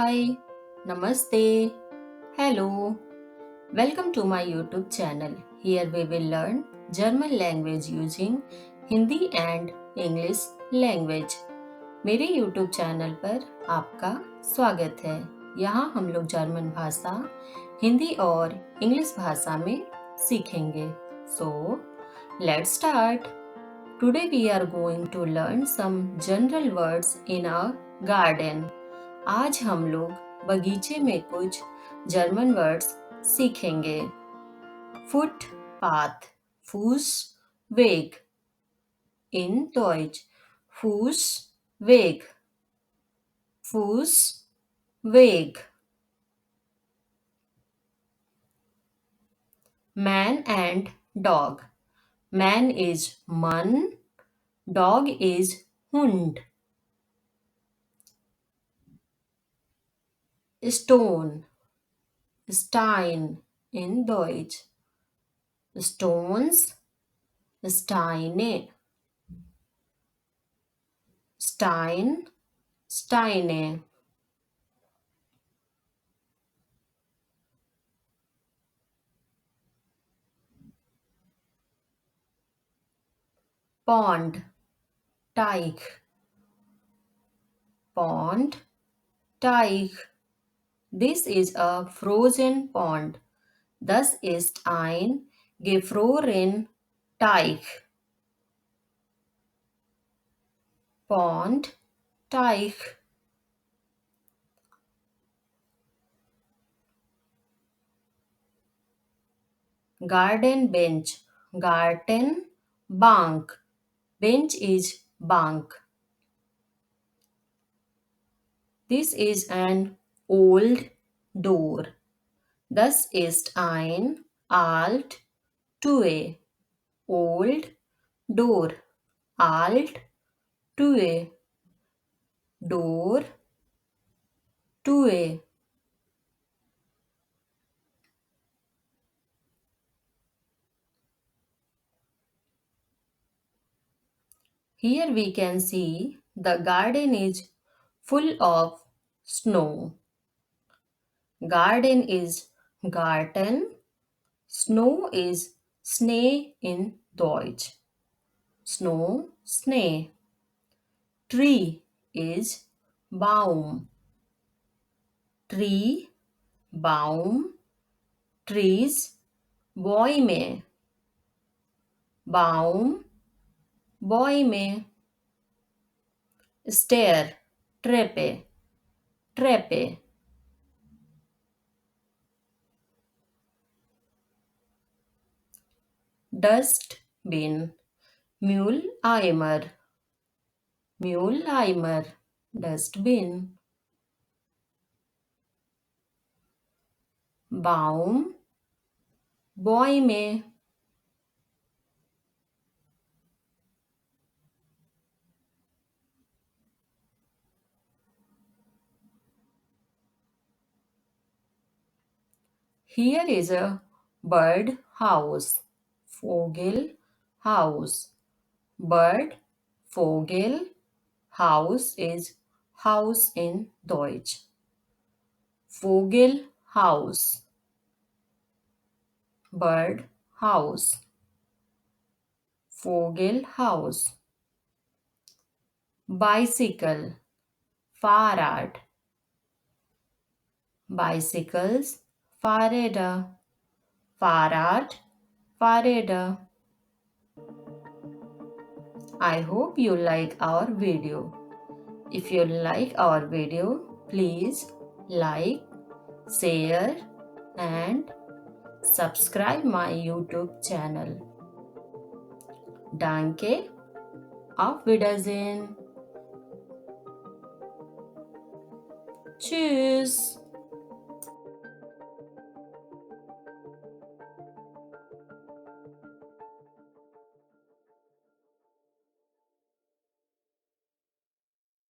Hi, Namaste, hello, welcome to my YouTube channel. Here we will learn German language using Hindi and English language. मेरे YouTube channel पर आपका स्वागत है। यहाँ हम लोग जर्मन भाषा हिंदी और इंग्लिश भाषा में सीखेंगे। So, let's start. Today we are going to learn some general words in a garden. आज हम लोग बगीचे में कुछ जर्मन वर्ड्स सीखेंगे। Footpath, Fußweg, in Deutsch, Fußweg, Fußweg. Man and dog. Man is Mann, dog is Hund. Stone, Stein, in Deutsch, Stones, Steine, Stein, Steine. Pond, Teich, Pond, Teich. This is a frozen pond. Das ist ein gefroren Teich. Pond, Teich. Garden bench, Garten, Bank. Bench is Bank. This is an old door. Das ist ein alt Tür. Old door. Alt Tür. Door. Tür. Here we can see the garden is full of snow. Garden is Garten. Snow is Schnee in Deutsch. Snow, Schnee. Tree is Baum. Tree, Baum. Trees, Bäume. Baum, Bäume. Stair, Treppe. Treppe. Dustbin, Mülleimer. Mülleimer, Dustbin. Baum, Bäume. Here is a bird house. Vogel house. Bird, Vogel, house is house in Deutsch. Vogel house. Bird house. Vogel house. Bicycle, Fahrrad. Bicycles, Fahrräder. Fahrrad, Fahrräder. I hope you like our video. If you like our video, please like, share and subscribe my YouTube channel. Danke, auf Wiedersehen. Tschüss.